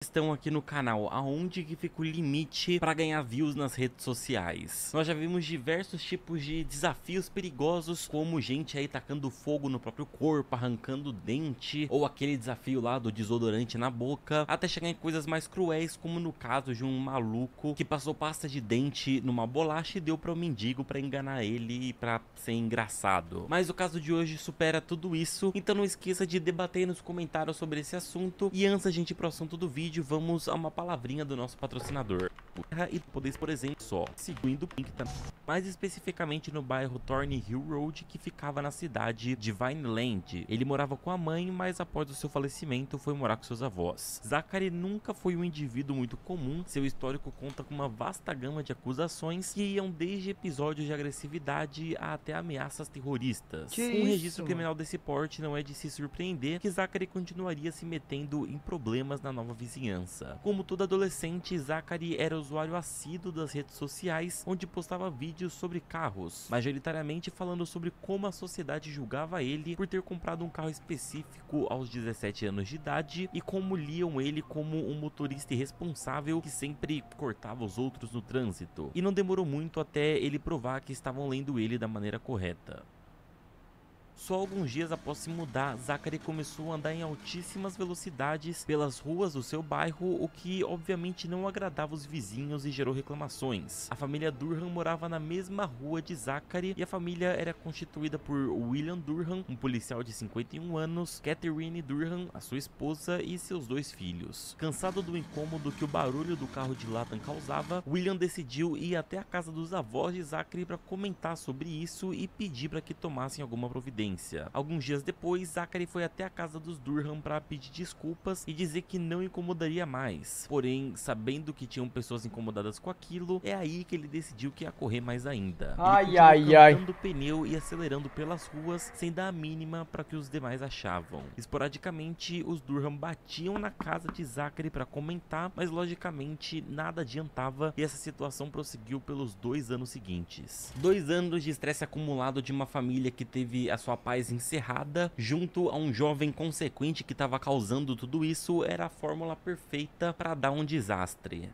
Estão aqui no canal, aonde que fica o limite para ganhar views nas redes sociais. Nós já vimos diversos tipos de desafios perigosos, como gente aí tacando fogo no próprio corpo, arrancando dente, ou aquele desafio lá do desodorante na boca, até chegar em coisas mais cruéis, como no caso de um maluco que passou pasta de dente numa bolacha e deu para um mendigo para enganar ele e para ser engraçado. Mas o caso de hoje supera tudo isso, então não esqueça de debater nos comentários sobre esse assunto. E antes da gente ir pro assunto do vídeo, vamos a uma palavrinha do nosso patrocinador. E podeis, por exemplo, só seguindo o Pink também. Mais especificamente no bairro Thornhill Road, que ficava na cidade de Vineland. Ele morava com a mãe, mas após o seu falecimento foi morar com seus avós. Zachary nunca foi um indivíduo muito comum, seu histórico conta com uma vasta gama de acusações que iam desde episódios de agressividade até ameaças terroristas. Um registro criminal desse porte não é de se surpreender que Zachary continuaria se metendo em problemas na nova vizinhança. Como todo adolescente, Zachary era usuário assíduo das redes sociais, onde postava vídeos sobre carros, majoritariamente falando sobre como a sociedade julgava ele por ter comprado um carro específico aos 17 anos de idade e como liam ele como um motorista irresponsável que sempre cortava os outros no trânsito. E não demorou muito até ele provar que estavam lendo ele da maneira correta. Só alguns dias após se mudar, Zachary começou a andar em altíssimas velocidades pelas ruas do seu bairro, o que obviamente não agradava os vizinhos e gerou reclamações. A família Durham morava na mesma rua de Zachary e a família era constituída por William Durham, um policial de 51 anos, Catherine Durham, a sua esposa e seus 2 filhos. Cansado do incômodo que o barulho do carro de Lathan causava, William decidiu ir até a casa dos avós de Zachary para comentar sobre isso e pedir para que tomassem alguma providência. Alguns dias depois, Zachary foi até a casa dos Durham para pedir desculpas e dizer que não incomodaria mais. Porém, sabendo que tinham pessoas incomodadas com aquilo, é aí que ele decidiu que ia correr mais ainda. Ele cantando pneu e acelerando pelas ruas, sem dar a mínima para que os demais achavam. Esporadicamente, os Durham batiam na casa de Zachary para comentar, mas logicamente nada adiantava e essa situação prosseguiu pelos 2 anos seguintes. 2 anos de estresse acumulado de uma família que teve a sua paz encerrada, junto a um jovem consequente que estava causando tudo isso, era a fórmula perfeita para dar um desastre.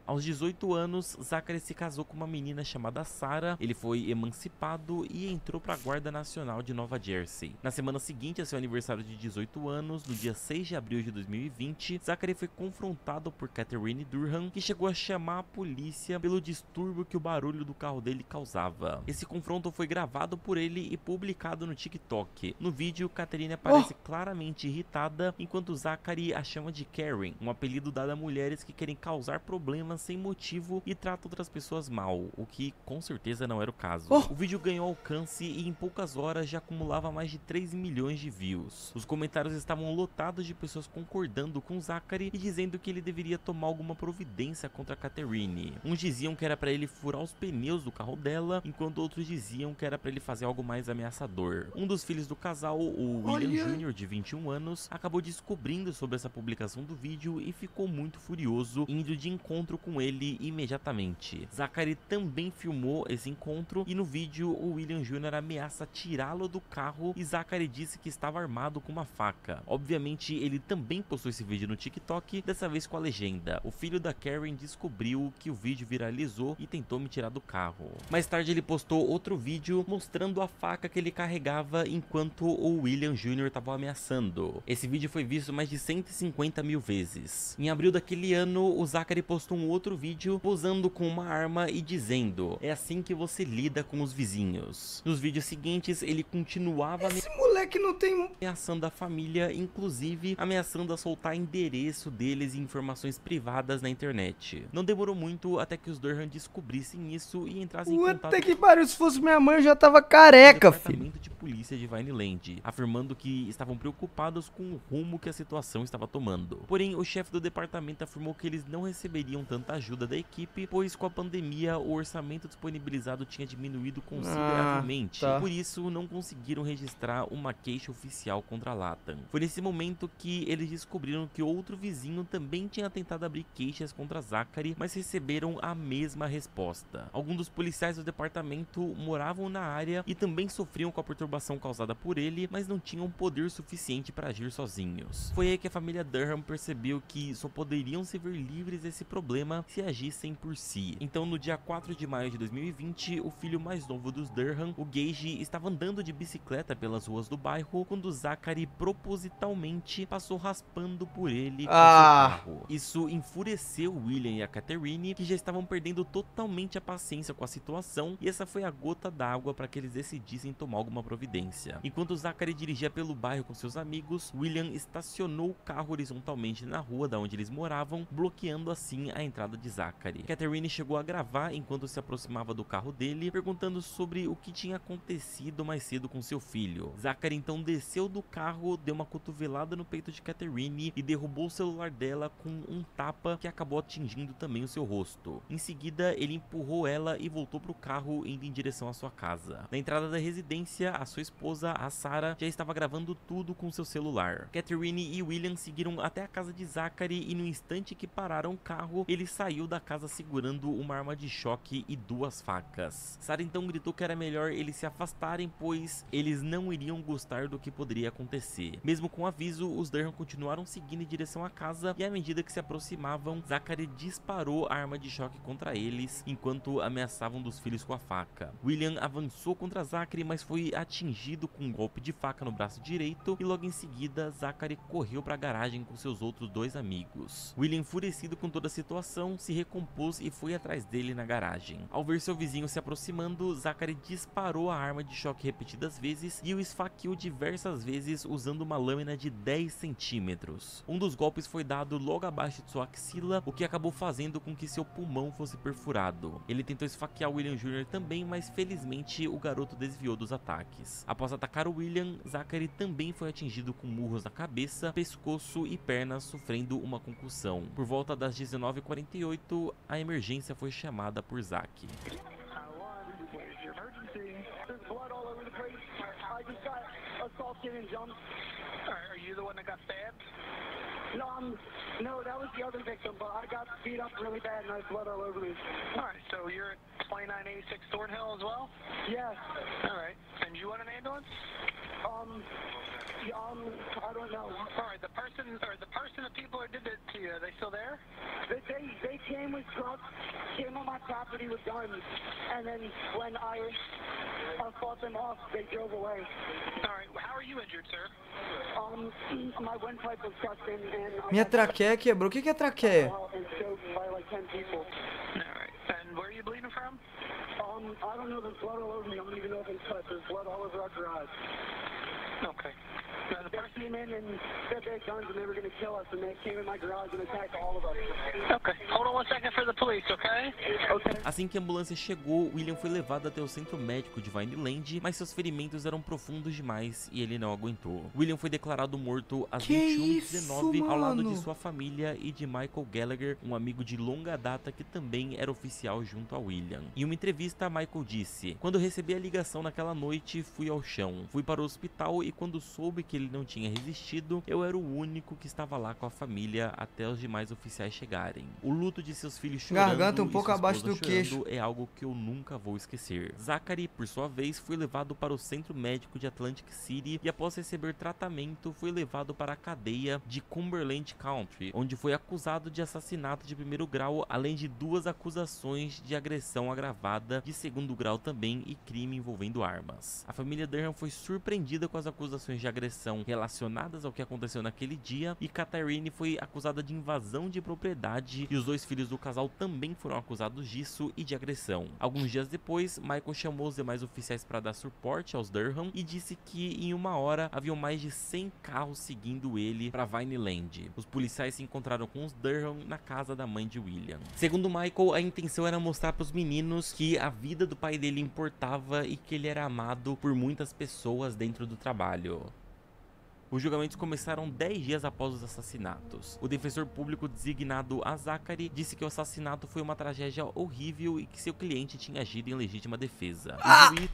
Aos 18 anos, Zachary se casou com uma menina chamada Sarah, ele foi emancipado e entrou para a Guarda Nacional de Nova Jersey. Na semana seguinte a seu aniversário de 18 anos, no dia 6 de abril de 2020, Zachary foi confrontado por Catherine Durham, que chegou a chamar a polícia pelo distúrbio que o barulho do carro dele causava. Esse confronto foi gravado por ele e publicado no TikTok. No vídeo, Catherine aparece claramente irritada, enquanto Zachary a chama de Karen, um apelido dado a mulheres que querem causar problemas sem motivo e trata outras pessoas mal, o que com certeza não era o caso. O vídeo ganhou alcance e em poucas horas já acumulava mais de 3 milhões de views. Os comentários estavam lotados de pessoas concordando com Zachary e dizendo que ele deveria tomar alguma providência contra a Catherine. Uns diziam que era para ele furar os pneus do carro dela, enquanto outros diziam que era para ele fazer algo mais ameaçador. Um dos filhos do casal, o William Jr., de 21 anos, acabou descobrindo sobre essa publicação do vídeo e ficou muito furioso, indo de encontro com ele imediatamente. Zachary também filmou esse encontro e no vídeo o William Jr. ameaça tirá-lo do carro e Zachary disse que estava armado com uma faca. Obviamente ele também postou esse vídeo no TikTok, dessa vez com a legenda: o filho da Karen descobriu que o vídeo viralizou e tentou me tirar do carro. Mais tarde ele postou outro vídeo mostrando a faca que ele carregava enquanto o William Jr. estava ameaçando. Esse vídeo foi visto mais de 150 mil vezes. Em abril daquele ano, o Zachary postou um outro vídeo posando com uma arma e dizendo: é assim que você lida com os vizinhos. Nos vídeos seguintes ele continuava moleque não tem ameaçando a família, inclusive ameaçando a soltar endereço deles e informações privadas na internet. Não demorou muito até que os Durham descobrissem isso e entrassem em contato Puta que pariu, se fosse minha mãe eu já tava careca, filho. Departamento de polícia de Vineland, afirmando que estavam preocupados com o rumo que a situação estava tomando. Porém, o chefe do departamento afirmou que eles não receberiam tanta tanta ajuda da equipe, pois com a pandemia o orçamento disponibilizado tinha diminuído consideravelmente. Por isso não conseguiram registrar uma queixa oficial contra a Latam. Foi nesse momento que eles descobriram que outro vizinho também tinha tentado abrir queixas contra Zachary, mas receberam a mesma resposta. Alguns dos policiais do departamento moravam na área e também sofriam com a perturbação causada por ele, mas não tinham poder suficiente para agir sozinhos. Foi aí que a família Durham percebeu que só poderiam se ver livres desse problema se agissem por si. Então, no dia 4 de maio de 2020, o filho mais novo dos Durham, o Gage, estava andando de bicicleta pelas ruas do bairro quando Zachary propositalmente passou raspando por ele com seu carro. Isso enfureceu William e a Catherine, que já estavam perdendo totalmente a paciência com a situação, e essa foi a gota d'água para que eles decidissem tomar alguma providência. Enquanto Zachary dirigia pelo bairro com seus amigos, William estacionou o carro horizontalmente na rua da onde eles moravam, bloqueando assim a entrada de Zachary. Catherine chegou a gravar enquanto se aproximava do carro dele, perguntando sobre o que tinha acontecido mais cedo com seu filho. Zachary então desceu do carro, deu uma cotovelada no peito de Catherine e derrubou o celular dela com um tapa que acabou atingindo também o seu rosto. Em seguida, ele empurrou ela e voltou para o carro, indo em direção à sua casa. Na entrada da residência, a sua esposa, a Sarah, já estava gravando tudo com seu celular. Catherine e William seguiram até a casa de Zachary e no instante que pararam o carro, ele saiu da casa segurando uma arma de choque e 2 facas. Sarah então gritou que era melhor eles se afastarem, pois eles não iriam gostar do que poderia acontecer. Mesmo com o aviso, os Durham continuaram seguindo em direção à casa e à medida que se aproximavam, Zachary disparou a arma de choque contra eles enquanto ameaçavam dos filhos com a faca. William avançou contra Zachary, mas foi atingido com um golpe de faca no braço direito e logo em seguida Zachary correu para a garagem com seus outros 2 amigos. William, enfurecido com toda a situação, se recompôs e foi atrás dele na garagem. Ao ver seu vizinho se aproximando, Zachary disparou a arma de choque repetidas vezes e o esfaqueou diversas vezes usando uma lâmina de 10 centímetros. Um dos golpes foi dado logo abaixo de sua axila, o que acabou fazendo com que seu pulmão fosse perfurado. Ele tentou esfaquear William Jr. também, mas felizmente o garoto desviou dos ataques. Após atacar o William, Zachary também foi atingido com murros na cabeça, pescoço e pernas, sofrendo uma concussão. Por volta das 19h48, a emergência foi chamada por Zack. No, that was the other victim, but I got beat up really bad and I had blood all over me. Alright, so you're at 2986 Thornhill as well? Yes. Alright, and you want an ambulance? I don't know. Alright, the people who did it to you, are they still there? They came with trucks, came on my property with guns, and then when I fought them off, they drove away. Alright, how are you injured, sir? My windpipe was crushed in and... Minha traqueia quebrou. O que é traqueia? And choked by like 10 people. Alright, and where are you bleeding from? I don't know, there's blood all over me. I don't even know if it's cut. There's blood all over our garage. Okay. They came in and said they had guns and they were going to kill us, and they came in my garage and attacked all of us. Okay. Hold on 1 second for the police, okay? Okay. Assim que a ambulância chegou, William foi levado até o centro médico de Vineland, mas seus ferimentos eram profundos demais e ele não aguentou. William foi declarado morto às 21h19 ao lado de sua família e de Michael Gallagher, um amigo de longa data que também era oficial junto a William. Em uma entrevista, Michael disse: "Quando recebi a ligação naquela noite, fui ao chão. Fui para o hospital e quando soube que ele não tinha resistido, eu era o único que estava lá com a família até os demais oficiais chegarem. O luto de seus filhos chorando garganta um pouco abaixo do queixo é algo que eu nunca vou esquecer." Zachary, por sua vez, foi levado para o centro médico de Atlantic City e após receber tratamento, foi levado para a cadeia de Cumberland County, onde foi acusado de assassinato de 1º grau, além de 2 acusações de agressão agravada de 2º grau também e crime envolvendo armas. A família Durham foi surpreendida com as acusações de agressão relacionadas ao que aconteceu naquele dia e Catherine foi acusada de invasão de propriedade e os 2 filhos do casal também foram acusados disso e de agressão. Alguns dias depois, Michael chamou os demais oficiais para dar suporte aos Durham e disse que em 1 hora haviam mais de 100 carros seguindo ele para Vineland. Os policiais se encontraram com os Durham na casa da mãe de William. Segundo Michael, a intenção era mostrar para os meninos que a vida do pai dele importava e que ele era amado por muitas pessoas dentro do trabalho. Os julgamentos começaram 10 dias após os assassinatos. O defensor público designado a Zachary disse que o assassinato foi uma tragédia horrível e que seu cliente tinha agido em legítima defesa. O juiz,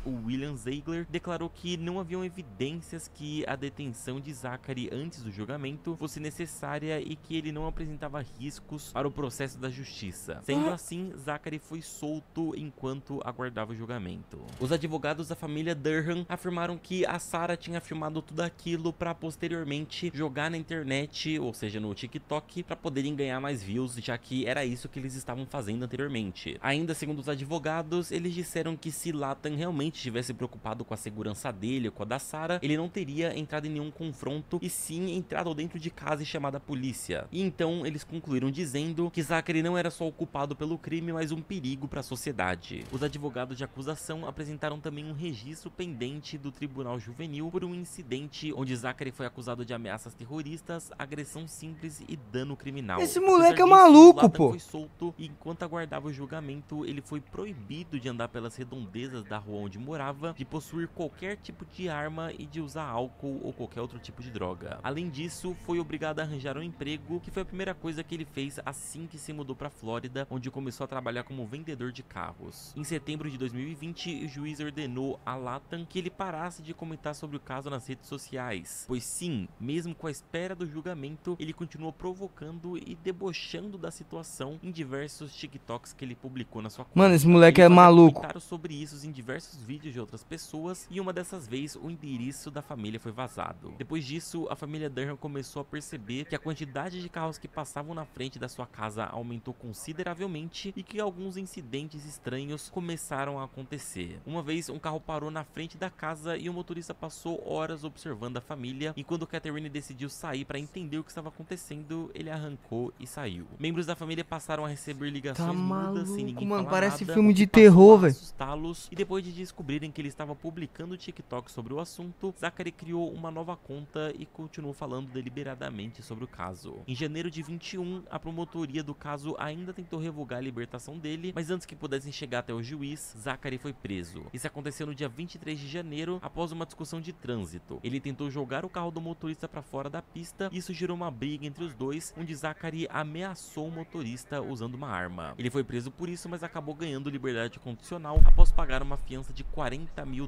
o William Ziegler, declarou que não haviam evidências que a detenção de Zachary antes do julgamento fosse necessária e que ele não apresentava riscos para o processo da justiça. Sendo assim, Zachary foi solto enquanto aguardava o julgamento. Os advogados da família Durham afirmaram que a Sarah tinha filmado tudo aquilo para posteriormente jogar na internet, ou seja, no TikTok, para poderem ganhar mais views, já que era isso que eles estavam fazendo anteriormente. Ainda segundo os advogados, eles disseram que se Lathan realmente estivesse preocupado com a segurança dele ou com a da Sarah, ele não teria entrado em nenhum confronto e sim entrado dentro de casa e chamado a polícia. E então eles concluíram dizendo que Zachary não era só o culpado pelo crime, mas um perigo para a sociedade. Os advogados de acusação apresentaram também um registro pendente do Tribunal Juvenil por um incidente onde Zachary foi acusado de ameaças terroristas, agressão simples e dano criminal. Esse moleque é maluco, Lathan pô. foi solto e enquanto aguardava o julgamento, ele foi proibido de andar pelas redondezas da rua onde morava, de possuir qualquer tipo de arma e de usar álcool ou qualquer outro tipo de droga. Além disso, foi obrigado a arranjar um emprego, que foi a primeira coisa que ele fez assim que se mudou para Flórida, onde começou a trabalhar como vendedor de carros. Em setembro de 2020, o juiz ordenou a Lathan que ele parasse de comentar sobre o caso nas redes sociais, pois sim, mesmo com a espera do julgamento, ele continuou provocando e debochando da situação em diversos TikToks que ele publicou na sua conta. Mano, esse moleque é maluco. Comentaram sobre isso em diversos vídeos de outras pessoas e uma dessas vezes o endereço da família foi vazado. Depois disso, a família Durham começou a perceber que a quantidade de carros que passavam na frente da sua casa aumentou consideravelmente e que alguns incidentes estranhos começaram a acontecer. Uma vez, um carro parou na frente da casa e o motorista passou horas observando a família, e quando Catherine decidiu sair para entender o que estava acontecendo, ele arrancou e saiu. Membros da família passaram a receber ligações mudas sem ninguém mano, falar parece nada, filme o que de passou terror, a velho. assustá-los, e depois de descobrirem que ele estava publicando TikTok sobre o assunto, Zachary criou uma nova conta e continuou falando deliberadamente sobre o caso. Em janeiro de 21, a promotoria do caso ainda tentou revogar a libertação dele, mas antes que pudessem chegar até o juiz, Zachary foi preso. Isso aconteceu no dia 23 de janeiro, após uma discussão de trânsito. Ele tentou jogar o carro do motorista para fora da pista, e isso gerou uma briga entre os dois, onde Zachary ameaçou o motorista usando uma arma. Ele foi preso por isso, mas acabou ganhando liberdade condicional após pagar uma fiança de $40 mil.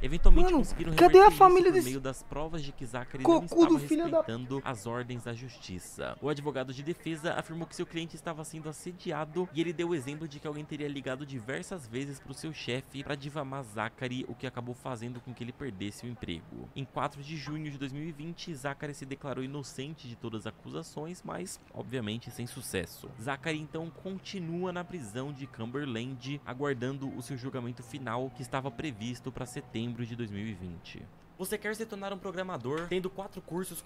Eventualmente conseguiram cadê a reverter família isso por desse meio das provas de que Zachary cocudo, não estava filho da- respeitando as ordens da justiça. O advogado de defesa afirmou que seu cliente estava sendo assediado e ele deu o exemplo de que alguém teria ligado diversas vezes para o seu chefe para difamar Zachary, o que acabou fazendo com que ele perdesse o emprego. Em 4 de junho de 2020, Zachary se declarou inocente de todas as acusações, mas obviamente sem sucesso. Zachary então continua na prisão de Cumberland, aguardando o seu julgamento final, que estava previsto para setembro de 2020. Você quer se tornar um programador, tendo 4 cursos